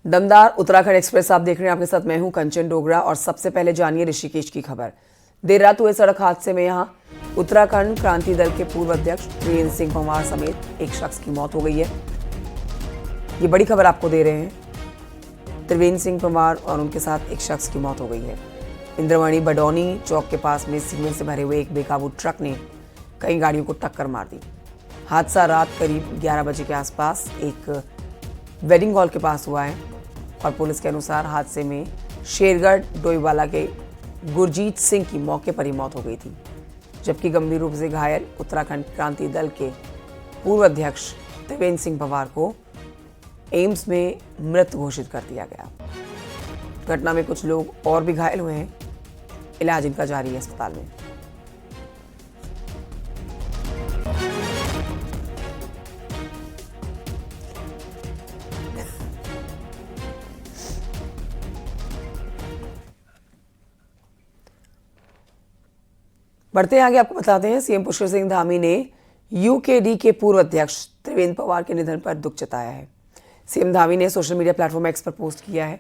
दमदार उत्तराखंड एक्सप्रेस आप देख रहे हैं। आपके साथ मैं हूं कंचन डोगरा और सबसे पहले जानिए ऋषिकेश की खबर। देर रात हुए सड़क हादसे में यहां उत्तराखंड क्रांति दल के पूर्व अध्यक्ष त्रिवेंद्र सिंह पंवार समेत एक शख्स की मौत हो गई है। ये बड़ी खबर आपको दे रहे हैं। त्रिवेंद्र सिंह पंवार और उनके साथ एक शख्स की मौत हो गई है। इंद्रमणि बडौनी चौक के पास में सीमेंट से भरे हुए एक बेकाबू ट्रक ने कई गाड़ियों को टक्कर मार दी। हादसा रात करीब 11 बजे के आसपास एक वेडिंग हॉल के पास हुआ है और पुलिस के अनुसार हादसे में शेरगढ़ डोईवाला के गुरजीत सिंह की मौके पर ही मौत हो गई थी, जबकि गंभीर रूप से घायल उत्तराखंड क्रांति दल के पूर्व अध्यक्ष त्रिवेंद्र सिंह पंवार को एम्स में मृत घोषित कर दिया गया। घटना में कुछ लोग और भी घायल हुए हैं, इलाज इनका जारी है अस्पताल में। बढ़ते हैं आगे, आपको बताते हैं सीएम पुष्कर सिंह धामी ने यूकेडी के पूर्व अध्यक्ष त्रिवेंद्र पंवार के निधन पर दुख जताया है। सीएम धामी ने सोशल मीडिया प्लेटफॉर्म एक्स पर पोस्ट किया है।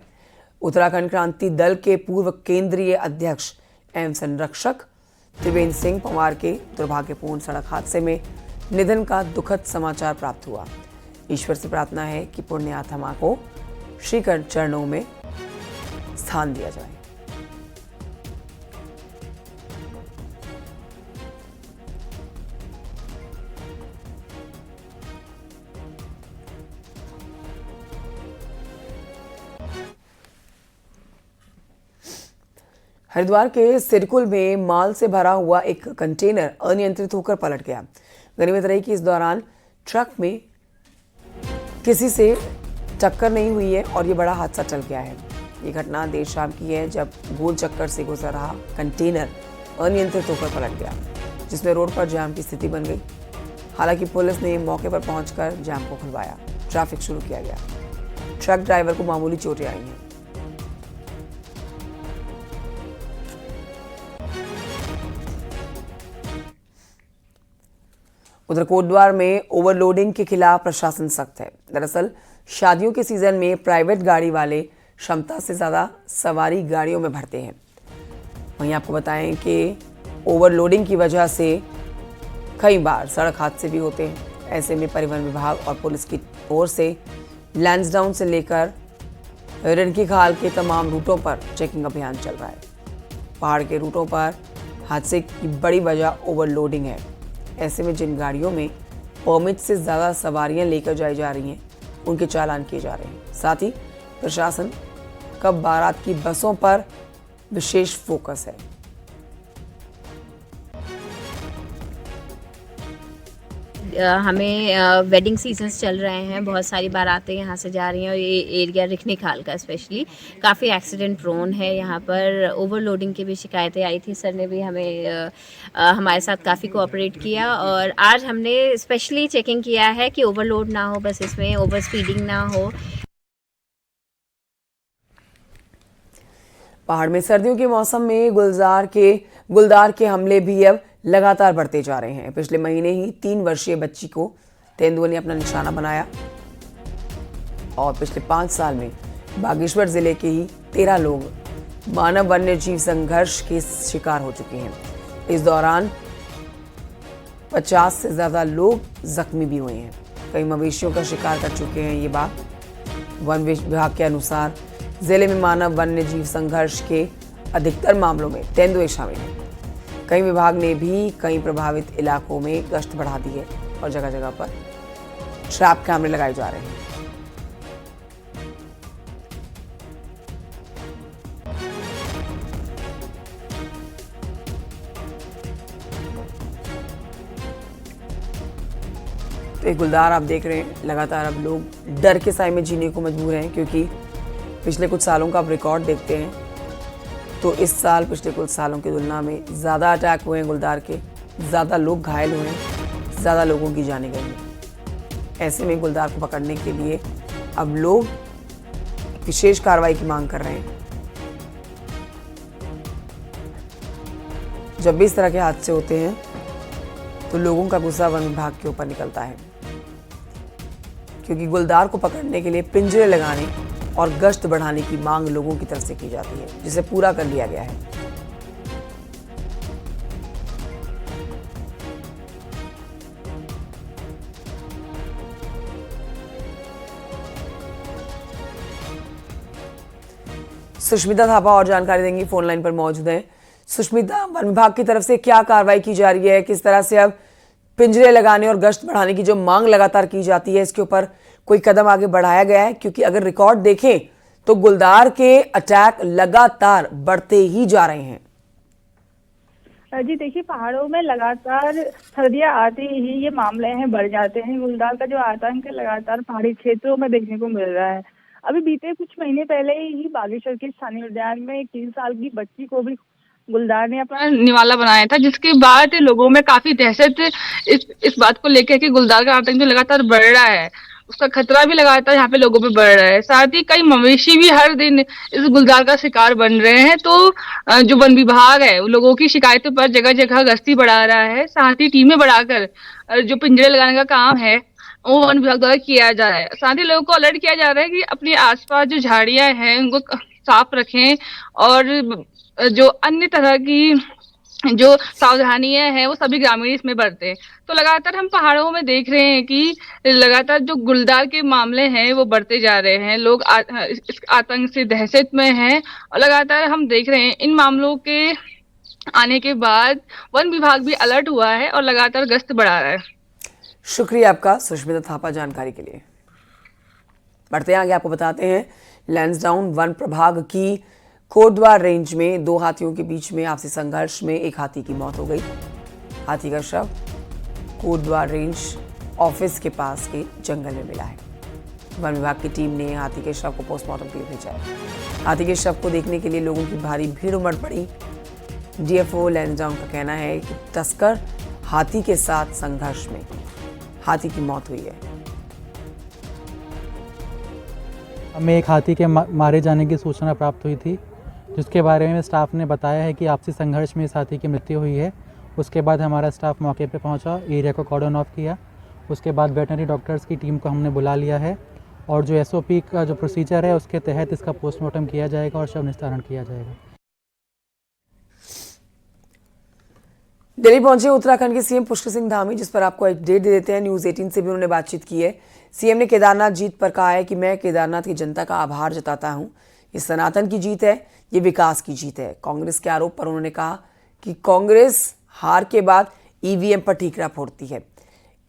उत्तराखंड क्रांति दल के पूर्व केंद्रीय अध्यक्ष एवं संरक्षक त्रिवेंद्र सिंह पंवार के दुर्भाग्यपूर्ण सड़क हादसे में निधन का दुखद समाचार प्राप्त हुआ। ईश्वर से प्रार्थना है कि पुण्य आत्मा को श्री चरणों में स्थान दिया जाए। हरिद्वार के सिरकुल में माल से भरा हुआ एक कंटेनर अनियंत्रित होकर पलट गया। गनीमत रही कि इस दौरान ट्रक में किसी से टक्कर नहीं हुई है और ये बड़ा हादसा टल गया है। ये घटना देर शाम की है, जब गोल चक्कर से गुजर रहा कंटेनर अनियंत्रित होकर पलट गया, जिसमें रोड पर जाम की स्थिति बन गई। हालांकि पुलिस ने मौके पर पहुंचकर जाम को खुलवाया, ट्रैफिक शुरू किया गया। ट्रक ड्राइवर को मामूली चोटें आई हैं। उधर कोटद्वार में ओवरलोडिंग के खिलाफ प्रशासन सख्त है। दरअसल शादियों के सीजन में प्राइवेट गाड़ी वाले क्षमता से ज़्यादा सवारी गाड़ियों में भरते हैं। वहीं आपको बताएं कि ओवरलोडिंग की वजह से कई बार सड़क हादसे भी होते हैं। ऐसे में परिवहन विभाग और पुलिस की ओर से लैंसडाउन से लेकर रिड़की खाल के तमाम रूटों पर चेकिंग अभियान चल रहा है। पहाड़ के रूटों पर हादसे की बड़ी वजह ओवरलोडिंग है। ऐसे में जिन गाड़ियों में परमिट से ज़्यादा सवारियां लेकर जाई जा रही हैं, उनके चालान किए जा रहे हैं। साथ ही प्रशासन कब बारात की बसों पर विशेष फोकस है। हमें वेडिंग सीजन्स चल रहे हैं, बहुत सारी बारातें यहाँ से जा रही हैं और ये एरिया रिखनी खाल का स्पेशली काफ़ी एक्सीडेंट प्रोन है। यहाँ पर ओवरलोडिंग की भी शिकायतें आई थी। सर ने भी हमें हमारे साथ काफ़ी कोऑपरेट किया और आज हमने स्पेशली चेकिंग किया है कि ओवरलोड ना हो, बस इसमें ओवर स्पीडिंग ना हो। पहाड़ में सर्दियों के मौसम में गुलदार के हमले भी अब लगातार बढ़ते जा रहे हैं। पिछले महीने ही 3 वर्षीय बच्ची को तेंदुआ ने अपना निशाना बनाया और पिछले 5 साल में बागेश्वर जिले के ही 13 लोग मानव वन्य जीव संघर्ष के शिकार हो चुके हैं। इस दौरान 50 से ज्यादा लोग जख्मी भी हुए हैं। कई मवेशियों का शिकार कर चुके हैं ये बाघ। वन विभाग के अनुसार जिले में मानव वन्य जीव संघर्ष के अधिकतर मामलों में तेंदुए शामिल हैं। कई विभाग ने भी कई प्रभावित इलाकों में गश्त बढ़ा दी है और जगह जगह पर ट्रैप कैमरे लगाए जा रहे हैं। तो एक गुलदार आप देख रहे हैं, लगातार अब लोग डर के साए में जीने को मजबूर हैं, क्योंकि पिछले कुछ सालों का आप रिकॉर्ड देखते हैं तो इस साल पिछले कुछ सालों की तुलना में ज़्यादा अटैक हुए हैं गुलदार के, ज़्यादा लोग घायल हुए हैं, ज़्यादा लोगों की जानें गई हैं। ऐसे में गुलदार को पकड़ने के लिए अब लोग विशेष कार्रवाई की मांग कर रहे हैं। जब भी इस तरह के हादसे होते हैं तो लोगों का गुस्सा वन विभाग के ऊपर निकलता है, क्योंकि गुलदार को पकड़ने के लिए पिंजरे लगाने और गश्त बढ़ाने की मांग लोगों की तरफ से की जाती है, जिसे पूरा कर लिया गया है। सुष्मिता थापा और जानकारी देंगी, फोन लाइन पर मौजूद हैं। सुष्मिता, वन विभाग की तरफ से क्या कार्रवाई की जा रही है, किस तरह से अब पिंजरे लगाने और गश्त बढ़ाने की जो मांग लगातार की जाती है, इसके ऊपर कोई कदम आगे बढ़ाया गया है? क्योंकि अगर रिकॉर्ड देखें तो गुलदार के अटैक लगातार बढ़ते ही जा रहे हैं। जी देखिए, पहाड़ों में लगातार सर्दियां आते ही ये मामले हैं बढ़ जाते हैं। गुलदार का जो आतंक है लगातार पहाड़ी क्षेत्रों में देखने को मिल रहा है। अभी बीते कुछ महीने पहले ही बागेश्वर के स्थानीय उद्यान में एक 3 साल की बच्ची को भी गुलदार ने अपना निवाला बनाया था, जिसके बाद लोगों में काफी दहशत इस बात को लेकर कि गुलदार का आतंक जो लगातार बढ़ रहा है, उसका खतरा भी लगातार यहाँ पे लोगों पे बढ़ रहा है। साथ ही कई मवेशी भी हर दिन इस गुलदार का शिकार बन रहे हैं। तो जो वन विभाग है, लोगों की शिकायतों पर जगह जगह गश्ती बढ़ा रहा है। साथ ही टीमें बढ़ाकर जो पिंजरे लगाने का काम है वो वन विभाग द्वारा किया जा रहा है। साथ ही लोगों को अलर्ट किया जा रहा है कि अपने आसपास जो झाड़ियां हैं उनको साफ रखें और जो अन्य तरह की जो सावधानियां हैं वो सभी ग्रामीण इसमें बरतें। तो लगातार हम पहाड़ों में देख रहे हैं कि लगातार जो गुलदार के मामले हैं वो बढ़ते जा रहे हैं। लोग इस आतंक से दहशत में हैं और लगातार हम देख रहे हैं इन मामलों के आने के बाद वन विभाग भी अलर्ट हुआ है और लगातार गश्त बढ़ा रहा है। शुक्रिया आपका सुष्मिता थापा जानकारी के लिए। बढ़ते आगे आपको बताते हैं, लैंसडाउन वन प्रभाग की कोटद्वार रेंज में 2 हाथियों के बीच में आपसी संघर्ष में एक हाथी की मौत हो गई। हाथी का शव कोटद्वार रेंज ऑफिस के पास के जंगल में मिला है। वन विभाग की टीम ने हाथी के शव को पोस्टमार्टम के लिए भेजा है। हाथी के शव को देखने के लिए लोगों की भारी भीड़ उमड़ पड़ी। डीएफओ लैंसडाउन का कहना है कि तस्कर हाथी के साथ संघर्ष में हाथी की मौत हुई है। हमें एक हाथी के मारे जाने की सूचना प्राप्त हुई थी, जिसके बारे में स्टाफ ने बताया है कि आपसी संघर्ष में इस हाथी की मृत्यु हुई है। उसके बाद हमारा स्टाफ मौके पर पहुंचा, एरिया को कॉर्डन ऑफ किया। उसके बाद वेटनरी डॉक्टर्स की टीम को हमने बुला लिया है और जो एसओपी का जो प्रोसीजर है उसके तहत इसका पोस्टमार्टम किया जाएगा और शव निस्तारण किया जाएगा। दिल्ली पहुंचे उत्तराखंड के सीएम पुष्कर सिंह धामी, जिस पर आपको अपडेट दे देते हैं। न्यूज़ 18 से भी उन्होंने बातचीत की है। सीएम ने केदारनाथ जीत पर कहा है कि मैं केदारनाथ की जनता का आभार जताता हूं। ये सनातन की जीत है, ये विकास की जीत है। कांग्रेस के आरोप पर उन्होंने कहा कि कांग्रेस हार के बाद ईवीएम पर ठीकरा फोड़ती है।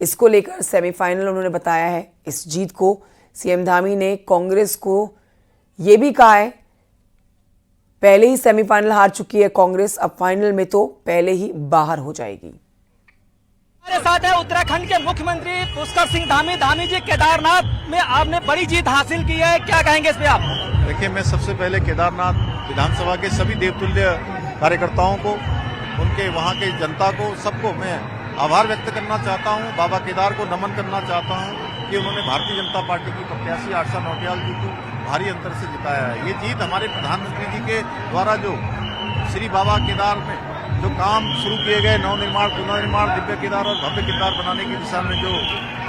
इसको लेकर सेमीफाइनल उन्होंने बताया है। इस जीत को सीएम धामी ने कांग्रेस को ये भी कहा है, पहले ही सेमीफाइनल हार चुकी है कांग्रेस, अब फाइनल में तो पहले ही बाहर हो जाएगी। हमारे साथ है उत्तराखंड के मुख्यमंत्री पुष्कर सिंह धामी। धामी जी, केदारनाथ में आपने बड़ी जीत हासिल की है, क्या कहेंगे इस पे आप? देखिए, मैं सबसे पहले केदारनाथ विधानसभा के सभी देवतुल्य कार्यकर्ताओं को, उनके वहां के जनता को, सबको मैं आभार व्यक्त करना चाहता हूं। बाबा केदार को नमन करना चाहता हूं कि उन्होंने भारतीय जनता पार्टी की प्रत्याशी आशा नौटियाल जी को भारी अंतर से जिताया है। ये जीत हमारे प्रधानमंत्री जी के द्वारा जो श्री बाबा केदार में जो काम शुरू किए गए, नवनिर्माण, पुनर्निर्माण, दिव्य केदार और भव्य केदार बनाने की दिशा में जो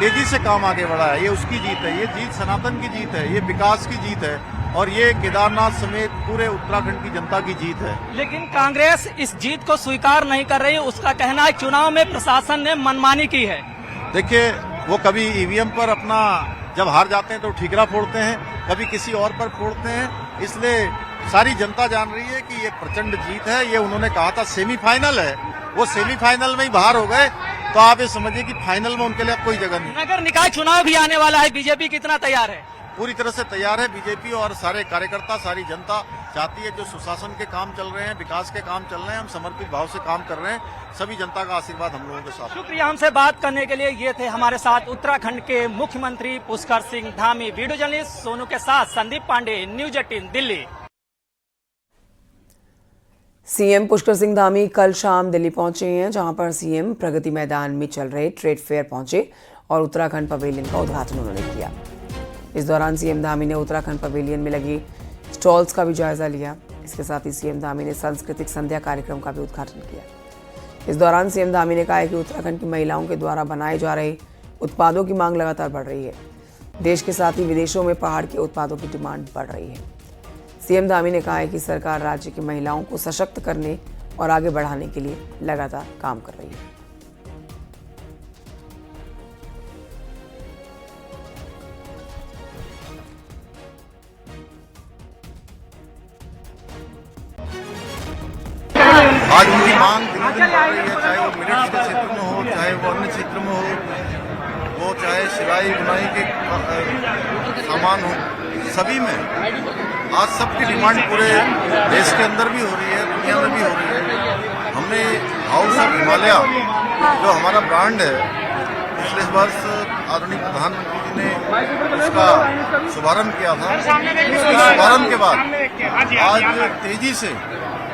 तेजी से काम आगे बढ़ा है, ये उसकी जीत है। ये जीत सनातन की जीत है, ये विकास की जीत है और ये केदारनाथ समेत पूरे उत्तराखंड की जनता की जीत है। लेकिन कांग्रेस इस जीत को स्वीकार नहीं कर रही। उसका कहना है चुनाव में प्रशासन ने मनमानी की है। देखिए, वो कभी ईवीएम पर अपना जब हार जाते हैं तो ठीकरा फोड़ते हैं, कभी किसी और पर फोड़ते हैं। इसलिए सारी जनता जान रही है कि ये प्रचंड जीत है। ये उन्होंने कहा था सेमीफाइनल है, वो सेमीफाइनल में ही बाहर हो गए, तो आप ये समझिए कि फाइनल में उनके लिए अब कोई जगह नहीं। नगर निकाय चुनाव भी आने वाला है, बीजेपी कितना तैयार है? पूरी तरह से तैयार है। बीजेपी और सारे कार्यकर्ता, सारी जनता चाहती है जो सुशासन के काम चल रहे हैं, विकास के काम चल रहे हैं, हम समर्पित भाव से काम कर रहे हैं। सभी जनता का आशीर्वाद हम लोगों के साथ। शुक्रिया हमसे बात करने के लिए। ये थे हमारे साथ उत्तराखंड के मुख्यमंत्री पुष्कर सिंह धामी। वीडियो जर्नलिस्ट सोनू के साथ संदीप पांडे, न्यूज 18 दिल्ली। सीएम पुष्कर सिंह धामी कल शाम दिल्ली पहुंचे हैं, जहां पर सीएम प्रगति मैदान में चल रहे ट्रेड फेयर पहुंचे और उत्तराखंड पवेलियन का उद्घाटन उन्होंने किया। इस दौरान सीएम धामी ने उत्तराखंड पवेलियन में लगी स्टॉल्स का भी जायजा लिया। इसके साथ ही सीएम धामी ने सांस्कृतिक संध्या कार्यक्रम का भी उद्घाटन किया। इस दौरान सीएम धामी ने कहा है कि उत्तराखंड की महिलाओं के द्वारा बनाए जा रहे उत्पादों की मांग लगातार बढ़ रही है। देश के साथ ही विदेशों में पहाड़ के उत्पादों की डिमांड बढ़ रही है। सीएम धामी ने कहा है कि सरकार राज्य की महिलाओं को सशक्त करने और आगे बढ़ाने के लिए लगातार काम कर रही है। आज उनकी मांग दिनों दिन बढ़ रही है, चाहे वो मिलेट्स के क्षेत्र में हो, चाहे वो अन्य क्षेत्र में हो, वो चाहे सिलाई बुनाई के सामान हो, सभी में आज सबकी डिमांड पूरे देश के अंदर भी हो रही है, दुनिया में भी हो रही है। हमने हाउस ऑफ हिमालय जो हमारा ब्रांड है, पिछले वर्ष आदरणीय प्रधानमंत्री जी ने उसका शुभारंभ किया था। उसके शुभारंभ के बाद आज तेजी से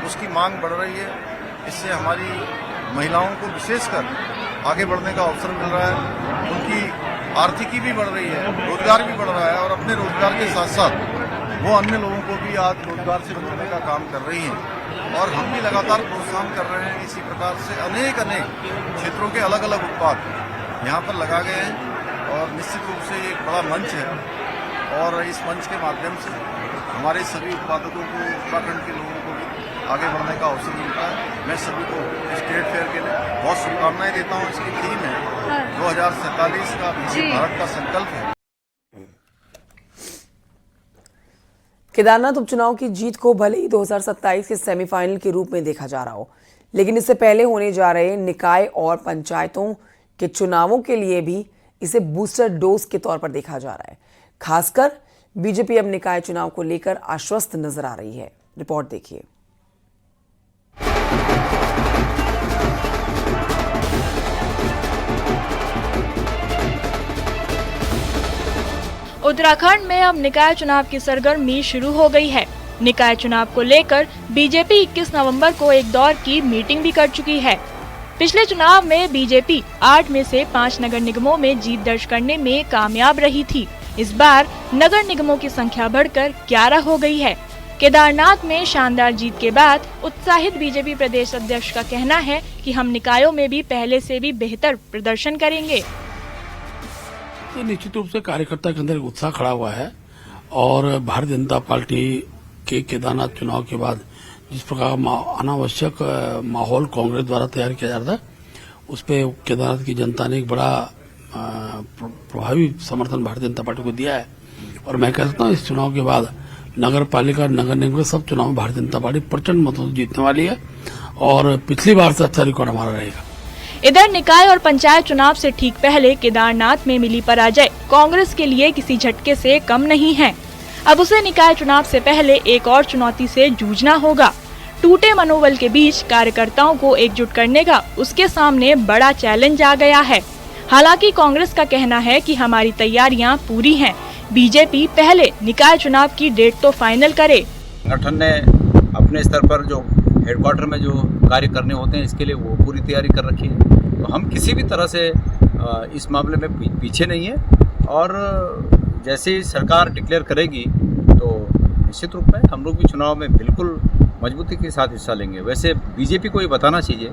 उसकी मांग बढ़ रही है। इससे हमारी महिलाओं को विशेषकर आगे बढ़ने का अवसर मिल रहा है, उनकी आर्थिकी भी बढ़ रही है, रोजगार भी बढ़ रहा है और अपने रोजगार के साथ साथ वो अन्य लोगों को भी आज रोजगार से जोड़ने का काम कर रही हैं और हम भी लगातार प्रोत्साहन कर रहे हैं। इसी प्रकार से अनेक क्षेत्रों के अलग अलग उत्पाद यहाँ पर लगा गए हैं और निश्चित रूप से एक बड़ा मंच है और इस मंच के माध्यम से हमारे सभी उत्पादकों को, उत्तराखंड के लोगों को भी आगे बढ़ने का अवसर मिलता है। मैं सभी को स्टेट फेयर के लिए बहुत शुभकामनाएं देता हूँ। इसकी थीम है 2047 का विकसित भारत का संकल्प है। केदारनाथ उपचुनाव की जीत को भले ही 2027 के सेमीफाइनल के रूप में देखा जा रहा हो, लेकिन इससे पहले होने जा रहे निकाय और पंचायतों के चुनावों के लिए भी इसे बूस्टर डोज के तौर पर देखा जा रहा है। खासकर बीजेपी अब निकाय चुनाव को लेकर आश्वस्त नजर आ रही है। रिपोर्ट देखिए। उत्तराखंड में अब निकाय चुनाव की सरगर्मी शुरू हो गई है। निकाय चुनाव को लेकर बीजेपी 21 नवंबर को एक दौर की मीटिंग भी कर चुकी है। पिछले चुनाव में बीजेपी 8 में से 5 नगर निगमों में जीत दर्ज करने में कामयाब रही थी। इस बार नगर निगमों की संख्या बढ़कर 11 हो गई है। केदारनाथ में शानदार जीत के बाद उत्साहित बीजेपी प्रदेश अध्यक्ष का कहना है कि हम निकायों में भी पहले से भी बेहतर प्रदर्शन करेंगे। तो निश्चित रूप से कार्यकर्ता के अंदर एक उत्साह खड़ा हुआ है और भारतीय जनता पार्टी के केदारनाथ चुनाव के बाद जिस प्रकार अनावश्यक माहौल कांग्रेस द्वारा तैयार किया जा रहा था, उस पे केदारनाथ की जनता ने एक बड़ा प्रभावी समर्थन भारतीय जनता पार्टी को दिया है। और मैं कह सकता हूँ इस चुनाव के बाद नगर पालिका, नगर निगम सब चुनाव में भारतीय जनता पार्टी प्रचंड मतों से जीतने वाली है और पिछली बार से अच्छा रिकॉर्ड हमारा रहेगा। इधर निकाय और पंचायत चुनाव से ठीक पहले केदारनाथ में मिली पराजय कांग्रेस के लिए किसी झटके से कम नहीं है। अब उसे निकाय चुनाव से पहले एक और चुनौती से जूझना होगा। टूटे मनोबल के बीच कार्यकर्ताओं को एकजुट करने का उसके सामने बड़ा चैलेंज आ गया है। हालांकि कांग्रेस का कहना है कि हमारी तैयारियां पूरी हैं। बीजेपी पहले निकाय चुनाव की डेट तो फाइनल करे। संगठन ने अपने स्तर पर जो हेडक्वार्टर में जो कार्य करने होते हैं, इसके लिए वो पूरी तैयारी कर रखी है। तो हम किसी भी तरह से इस मामले में पीछे नहीं है और जैसे ही सरकार डिक्लेयर करेगी तो निश्चित रूप में हम लोग भी चुनाव में बिल्कुल मजबूती के साथ हिस्सा लेंगे। वैसे बीजेपी को ये बताना चाहिए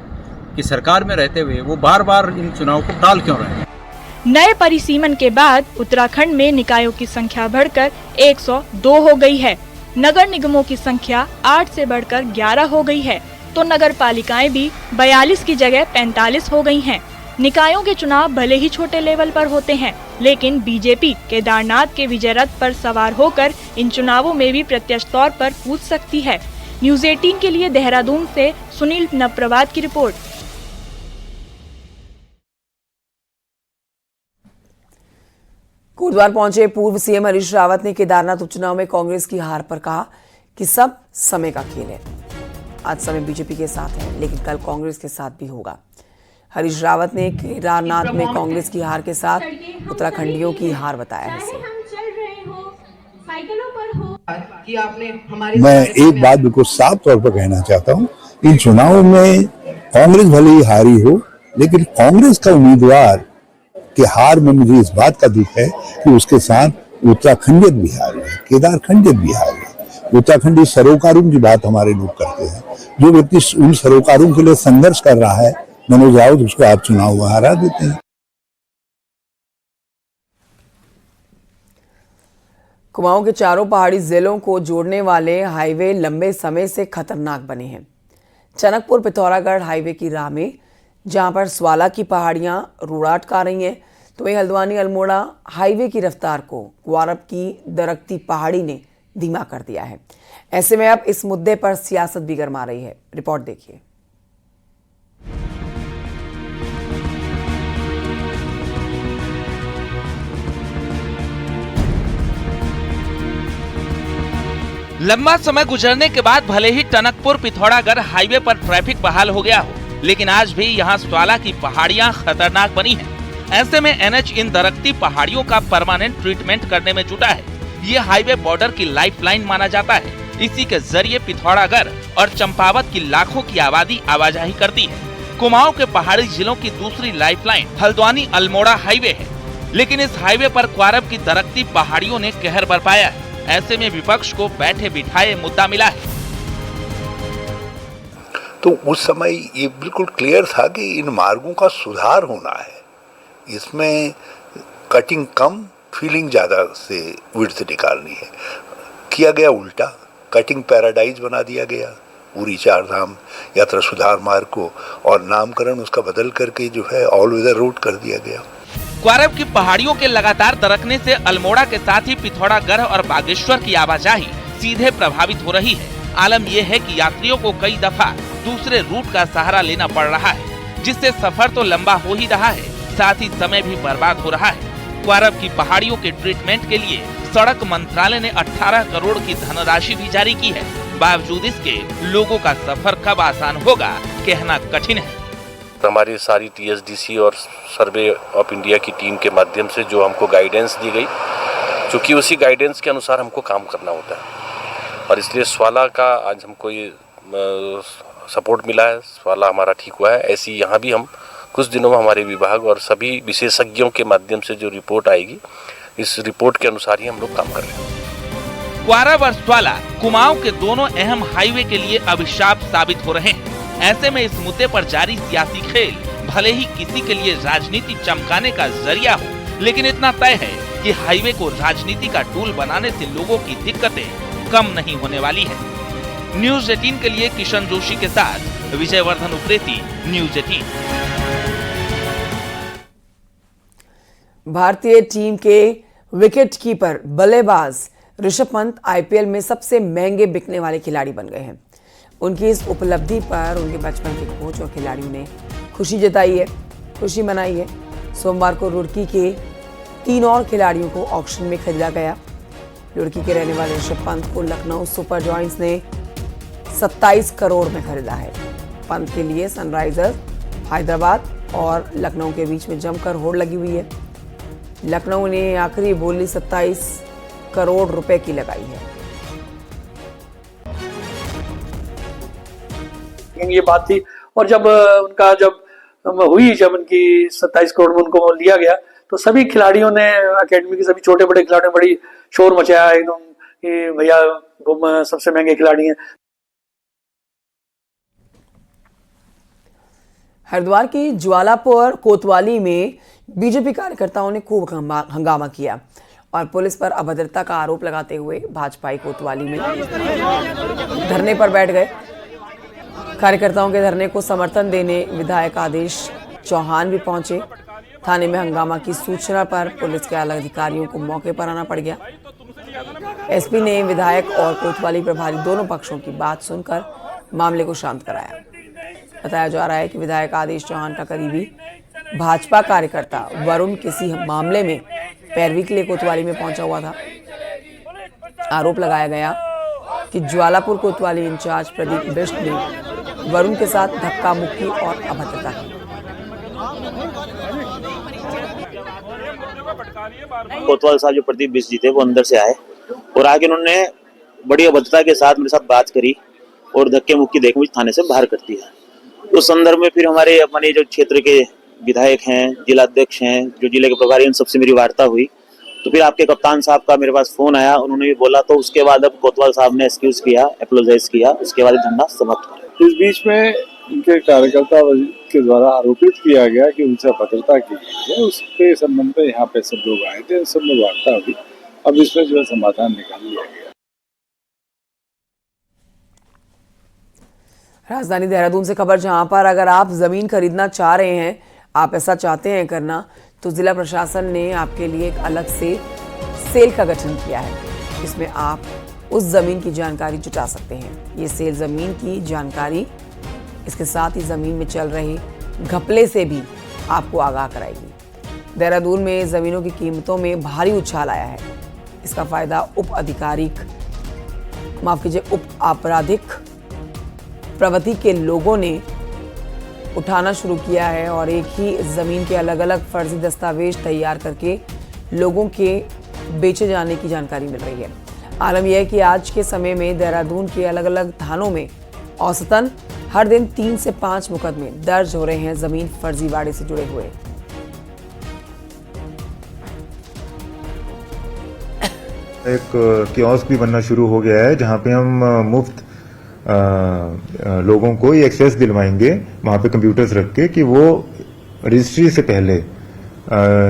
कि सरकार में रहते हुए वो बार बार इन चुनाव को टाल क्यों रहे हैं। नए परिसीमन के बाद उत्तराखंड में निकायों की संख्या बढ़कर 102 हो गई है। नगर निगमों की संख्या 8 से बढ़कर 11 हो गई है, तो नगर पालिकाएं भी 42 की जगह 45 हो गई हैं। निकायों के चुनाव भले ही छोटे लेवल पर होते हैं, लेकिन बीजेपी केदारनाथ के विजय रथ पर सवार होकर इन चुनावों में भी प्रत्यक्ष तौर पर कूद सकती है। न्यूज़ 18 के लिए देहरादून से सुनील नप्रवात की रिपोर्ट। कोटद्वार पहुंचे पूर्व सीएम हरीश रावत ने केदारनाथ उपचुनाव में कांग्रेस की हार पर कहा कि सब समय का खेल है। आज समय बीजेपी के साथ है, लेकिन कल कांग्रेस के साथ भी होगा। हरीश रावत ने केदारनाथ में कांग्रेस की हार के साथ उत्तराखंडियों की हार बताया है इसे। मैं एक बात बिल्कुल साफ तौर पर कहना चाहता हूं, इन चुनावों में कांग्रेस भले ही हारी हो, लेकिन कांग्रेस का उम्मीदवार के हार में मुझे इस बात का दुख है कि उसके साथ उत्तराखंडियत भी हार है, केदारखंडियत भी हार है। उत्तराखंडी सरोकारों की बात हमारे लोग करते हैं। जो व्यक्ति उन सरोकारों के लिए संघर्ष कर रहा है, मनोज राउत, उसको आप चुनाव हरा देते हैं। कुमाऊं के चारों पहाड़ी जिलों को जोड़ने वाले हाईवे लंबे समय से खतरनाक बने हैं। टनकपुर पिथौरागढ़ हाईवे की राह में जहां पर स्वाला की पहाड़ियां रोड़ा अटका रही हैं, तो वहीं हल्द्वानी अल्मोड़ा हाईवे की रफ्तार को क्वारब की दरकती पहाड़ी ने धीमा कर दिया है। ऐसे में अब इस मुद्दे पर सियासत भी गरमा रही है। रिपोर्ट देखिए। लंबा समय गुजरने के बाद भले ही टनकपुर पिथौरागढ़ हाईवे पर ट्रैफिक बहाल हो गया हो, लेकिन आज भी यहाँ स्वाला की पहाड़ियाँ खतरनाक बनी हैं। ऐसे में एनएच इन दरकती पहाड़ियों का परमानेंट ट्रीटमेंट करने में जुटा है। ये हाईवे बॉर्डर की लाइफलाइन माना जाता है। इसी के जरिए पिथौरागढ़ और चंपावत की लाखों की आबादी आवाजाही करती है। कुमाऊं के पहाड़ी जिलों की दूसरी लाइफलाइन हल्द्वानी अल्मोड़ा हाईवे है, लेकिन इस हाईवे पर क्वारब की दरकती पहाड़ियों ने कहर बरपाया है। ऐसे में विपक्ष को बैठे बिठाए मुद्दा मिला है। तो उस समय ये बिल्कुल क्लियर था कि इन मार्गों का सुधार होना है, इसमें कटिंग कम, फीलिंग ज़्यादा से विड्थ निकालनी है। किया गया उल्टा, कटिंग पैराडाइज बना दिया गया पूरी चारधाम यात्रा सुधार मार्ग को, और नामकरण उसका बदल करके जो है ऑल वेदर रोड कर दिया गया। क्वारब की पहाड़ियों के लगातार दरकने से अल्मोड़ा के साथ ही पिथौरागढ़ और बागेश्वर की आवाजाही सीधे प्रभावित हो रही है। आलम यह है कि यात्रियों को कई दफा दूसरे रूट का सहारा लेना पड़ रहा है, जिससे सफर तो लंबा हो ही रहा है, साथ ही समय भी बर्बाद हो रहा है। क्वारब की पहाड़ियों के ट्रीटमेंट के लिए सड़क मंत्रालय ने 18 करोड़ की धनराशि भी जारी की है। बावजूद इसके लोगों का सफर कब आसान होगा, कहना कठिन है। हमारी सारी टीएसडीसी और सर्वे ऑफ इंडिया की टीम के माध्यम से जो हमको गाइडेंस दी गई, चूँकि उसी गाइडेंस के अनुसार हमको काम करना होता है, और इसलिए स्वाला का आज हमको ये सपोर्ट मिला है। स्वाला हमारा ठीक हुआ है। ऐसी यहाँ भी हम कुछ दिनों में हमारे विभाग और सभी विशेषज्ञों के माध्यम से जो रिपोर्ट आएगी, इस रिपोर्ट के अनुसार ही हम लोग काम कर रहे हैं। क्वारब और स्वाला कुमाऊं के दोनों अहम हाईवे के लिए अभिशाप साबित हो रहे हैं। ऐसे में इस मुद्दे पर जारी सियासी खेल भले ही किसी के लिए राजनीति चमकाने का जरिया हो, लेकिन इतना तय है कि हाईवे को राजनीति का टूल बनाने से लोगों की दिक्कतें कम नहीं होने वाली है। न्यूज 18 के लिए किशन जोशी के साथ विजयवर्धन उप्रेती, न्यूज 18। भारतीय टीम के विकेट कीपर बल्लेबाज ऋषभ पंत आईपीएल में सबसे महंगे बिकने वाले खिलाड़ी बन गए हैं। उनकी इस उपलब्धि पर उनके बचपन के कोच और खिलाड़ियों ने खुशी जताई है, खुशी मनाई है। सोमवार को रुड़की के 3 और खिलाड़ियों को ऑक्शन में खरीदा गया। रुड़की के रहने वाले ऋषभ पंत को लखनऊ सुपर जॉयंट्स ने 27 करोड़ में खरीदा है। पंत के लिए सनराइजर्स हैदराबाद और लखनऊ के बीच में जमकर होड़ लगी हुई है। लखनऊ ने आखिरी बोली 27 करोड़ रुपए की लगाई है। ये बात थी, और जब उनकी 27 करोड़ में उनको लिया गया, तो सभी खिलाड़ियों ने, एकेडमी के सभी छोटे बड़े खिलाड़ियों ने बड़ी शोर मचाया एकदम कि भैया वो सबसे महंगे खिलाड़ी हैं। हरिद्वार की ज्वालापुर कोतवाली में बीजेपी कार्यकर्ताओं ने खूब हंगामा किया और पुलिस पर अभद्रता का आरोप लगाते हुए भाजपाई कोतवाली में धरने पर बैठ गए। कार्यकर्ताओं के धरने को समर्थन देने विधायक आदेश चौहान भी पहुंचे। थाने में हंगामा की सूचना पर पुलिस के आला अधिकारियों को मौके पर आना पड़ गया। एसपी ने विधायक और कोतवाली प्रभारी दोनों पक्षों की बात सुनकर मामले को शांत कराया। बताया जा रहा है कि विधायक आदेश चौहान का करीबी भाजपा कार्यकर्ता वरुण किसी मामले में पैरवी के लिए कोतवाली में पहुंचा हुआ था। आरोप लगाया गया कि ज्वालापुर कोतवाली इंचार्ज प्रदीप बिष्ट ने वरुण के साथ धक्का मुक्की और अभद्रता की। कोतवाल साहब जो प्रदीप बिष्ट जी थे वो अंदर से आए और आगे उन्होंने बड़ी अभद्रता के साथ मेरे साथ बात करी और धक्के मुक्की देकर मुझे थाने से बाहर कर दिया। उस संदर्भ में फिर हमारे अपने जो क्षेत्र के विधायक हैं, जिला अध्यक्ष हैं, जो जिले के प्रभारी, उन सबसे मेरी वार्ता हुई। तो फिर आपके कप्तान साहब का मेरे पास फोन आया, उन्होंने भी बोला, तो उसके बाद अब कोतवाल साहब ने एक्सक्यूज किया, एपोलोजाइज किया, उसके बाद धरना समाप्त किया। इस बीच में इनके कार्यकर्ता के द्वारा आरोपित किया गया कि उनसे अभद्रता की गई है, उसके संबंध में यहाँ पे सब लोग आए थे, सब में वार्ता हुई अब इसमें जो है समाधान निकाल लिया गया। राजधानी देहरादून से खबर, जहां पर अगर आप जमीन खरीदना चाह रहे हैं, आप ऐसा चाहते हैं करना, तो जिला प्रशासन ने आपके लिए एक अलग से सेल का गठन किया है। इसमें आप उस जमीन की जानकारी जुटा सकते हैं। ये सेल जमीन की जानकारी, इसके साथ ही जमीन में चल रहे घपले से भी आपको आगाह कराएगी। देहरादून में जमीनों की कीमतों में भारी उछाल आया है। इसका फायदा उप आपराधिक प्रवृत्ति के लोगों ने उठाना शुरू किया है और एक ही जमीन के अलग अलग फर्जी दस्तावेज तैयार करके लोगों के बेचे जाने की जानकारी मिल रही है। आलम यह है कि आज के समय में देहरादून के अलग अलग थानों में औसतन हर दिन 3 से 5 मुकदमे दर्ज हो रहे हैं जमीन फर्जीवाड़े से जुड़े हुए। एक कियोस्क भी बनना शुरू हो गया है जहां पे हम मुफ्त लोगों को ये एक्सेस दिलवाएंगे वहां पे कंप्यूटर्स रख के कि वो रजिस्ट्री से पहले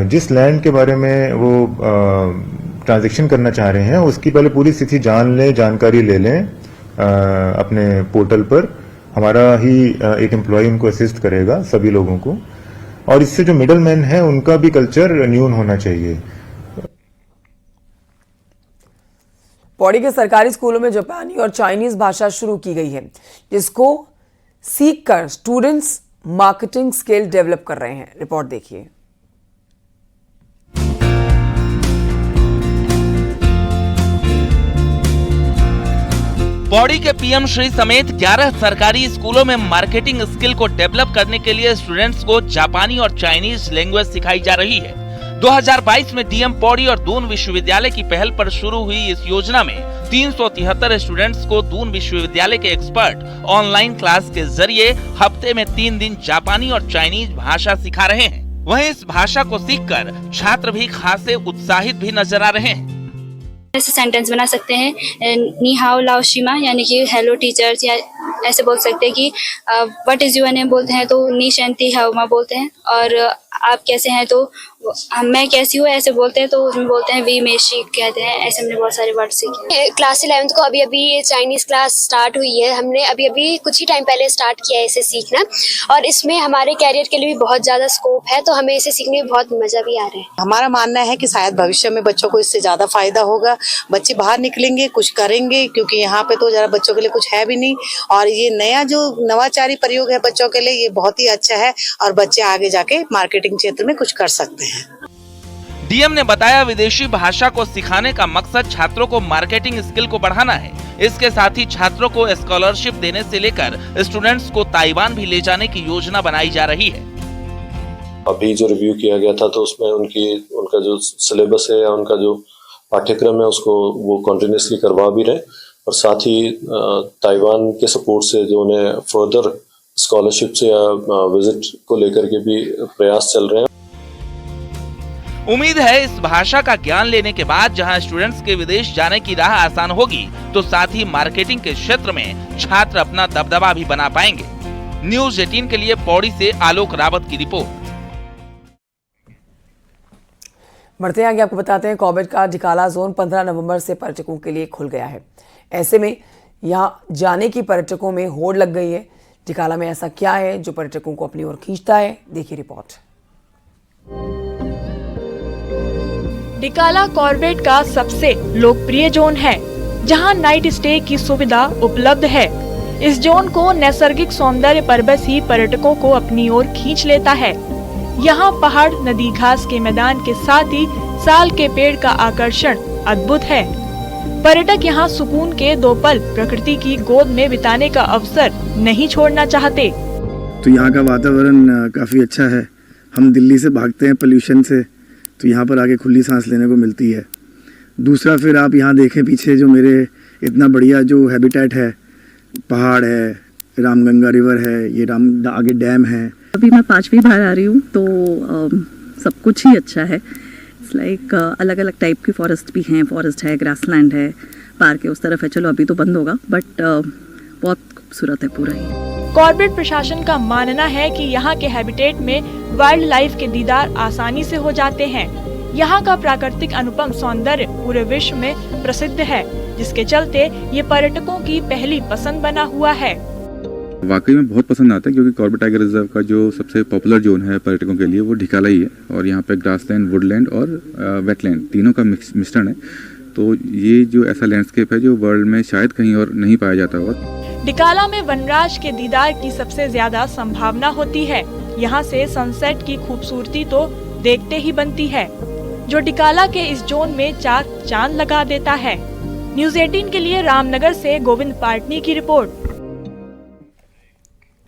जिस लैंड के बारे में वो ट्रांजैक्शन करना चाह रहे हैं उसकी पहले पूरी स्थिति जान लें, जानकारी ले लें अपने पोर्टल पर। हमारा ही एक एम्प्लॉय उनको असिस्ट करेगा सभी लोगों को, और इससे जो मिडल मैन है उनका भी कल्चर न्यून होना चाहिए। पौड़ी के सरकारी स्कूलों में जापानी और चाइनीज भाषा शुरू की गई है, जिसको सीखकर स्टूडेंट्स मार्केटिंग स्किल डेवलप कर रहे हैं। रिपोर्ट देखिए। पौड़ी के पीएम श्री समेत 11 सरकारी स्कूलों में मार्केटिंग स्किल को डेवलप करने के लिए स्टूडेंट्स को जापानी और चाइनीज लैंग्वेज सिखाई जा रही है। 2022 में डीएम पौड़ी और दून विश्वविद्यालय की पहल पर शुरू हुई इस योजना में 373 स्टूडेंट्स को दून विश्वविद्यालय के एक्सपर्ट ऑनलाइन क्लास के जरिए हफ्ते में 3 दिन जापानी और चाइनीज भाषा सिखा रहे हैं। वहीं इस भाषा को सीखकर छात्र भी खासे उत्साहित भी नजर आ रहे हैं। ऐसे सेंटेंस बना सकते हैं, नी हाओ लाओ शिमा यानी कि हेलो टीचर्स, या ऐसे बोल सकते हैं कि व्हाट इज योर नेम बोलते हैं तो नी शंती हाउमा बोलते हैं, और आप कैसे हैं तो मैं कैसी हूँ ऐसे बोलते हैं तो उसमें बोलते हैं वी मेशी कहते हैं। ऐसे हमने बहुत सारे वर्ड सीखे। क्लास 11th को अभी अभी चाइनीज क्लास स्टार्ट हुई है। हमने अभी अभी कुछ ही टाइम पहले स्टार्ट किया है इसे सीखना, और इसमें हमारे कैरियर के लिए भी बहुत ज्यादा स्कोप है, तो हमें इसे सीखने में बहुत मजा भी आ रहा है। हमारा मानना है कि शायद भविष्य में बच्चों को इससे ज्यादा फायदा होगा। बच्चे बाहर निकलेंगे, कुछ करेंगे, क्योंकि यहाँ पे तो जरा बच्चों के लिए कुछ है भी नहीं, और ये नया जो नवाचारी प्रयोग है बच्चों के लिए, ये बहुत ही अच्छा है, और बच्चे आगे जाके मार्केटिंग क्षेत्र में कुछ कर सकते हैं। डीएम ने बताया विदेशी भाषा को सिखाने का मकसद छात्रों को मार्केटिंग स्किल को बढ़ाना है। इसके साथ ही छात्रों को स्कॉलरशिप देने से लेकर स्टूडेंट्स को ताइवान भी ले जाने की योजना बनाई जा रही है। अभी जो रिव्यू किया गया था तो उसमें उनका जो सिलेबस है या उनका जो पाठ्यक्रम है उसको वो कंटिन्यूसली करवा भी रहे, और साथ ही ताइवान के सपोर्ट से जो उन्हें फर्दर स्कॉलरशिप से या विजिट को लेकर के भी प्रयास चल रहे हैं। उम्मीद है इस भाषा का ज्ञान लेने के बाद जहां स्टूडेंट्स के विदेश जाने की राह आसान होगी, तो साथ ही मार्केटिंग के क्षेत्र में छात्र अपना दबदबा भी बना पाएंगे। न्यूज़ 18 के लिए पौड़ी से आलोक रावत की रिपोर्ट। बढ़ते आगे आपको बताते हैं, कोविड का ढिकाला जोन 15 नवंबर से पर्यटकों के लिए खुल गया है। ऐसे में यहां जाने की पर्यटकों में होड़ लग गई है। ढिकाला में ऐसा क्या है जो पर्यटकों को अपनी ओर खींचता है, देखिए रिपोर्ट। ढिकाला कॉर्बेट का सबसे लोकप्रिय जोन है, जहां नाइट स्टे की सुविधा उपलब्ध है। इस जोन को नैसर्गिक सौंदर्य परबस ही पर्यटकों को अपनी ओर खींच लेता है। यहाँ पहाड़, नदी, घास के मैदान के साथ ही साल के पेड़ का आकर्षण अद्भुत है। पर्यटक यहाँ सुकून के 2 पल प्रकृति की गोद में बिताने का अवसर नहीं छोड़ना चाहते। तो यहाँ का वातावरण काफी अच्छा है। हम दिल्ली से भागते हैं पोल्यूशन से, तो यहाँ पर आके खुली सांस लेने को मिलती है। दूसरा, फिर आप यहाँ देखें पीछे जो मेरे इतना बढ़िया जो हैबिटेट है, पहाड़ है, रामगंगा रिवर है, ये आगे डैम है। अभी मैं 5वीं बार आ रही हूँ, तो सब कुछ ही अच्छा है। इट्स लाइक अलग अलग टाइप की फॉरेस्ट भी हैं, फॉरेस्ट है, ग्रासलैंड है, पार्क है उस तरफ है। चलो अभी तो बंद होगा, बट बहुत खूबसूरत है पूरा ही। कॉर्बेट प्रशासन का मानना है कि यहाँ के हैबिटेट में वाइल्ड लाइफ के दीदार आसानी से हो जाते हैं। यहाँ का प्राकृतिक अनुपम सौंदर्य पूरे विश्व में प्रसिद्ध है, जिसके चलते ये पर्यटकों की पहली पसंद बना हुआ है। वाकई में बहुत पसंद आता है, क्योंकि कॉर्बेट टाइगर रिजर्व का जो सबसे पॉपुलर जोन है पर्यटकों के लिए वो ढिकाला ही है, और यहाँ पे ग्रासलैंड, वुडलैंड और वेटलैंड तीनों का मिश्रण है। तो ये जो ऐसा लैंडस्केप है जो वर्ल्ड में शायद कहीं और नहीं पाया जाता होगा। डिकाला में वनराज के दीदार की सबसे ज्यादा संभावना होती है। यहाँ से सनसेट की खूबसूरती तो देखते ही बनती है, जो डिकाला के इस जोन में चार चांद लगा देता है। न्यूज़ 18 के लिए रामनगर से गोविंद पाटनी की रिपोर्ट।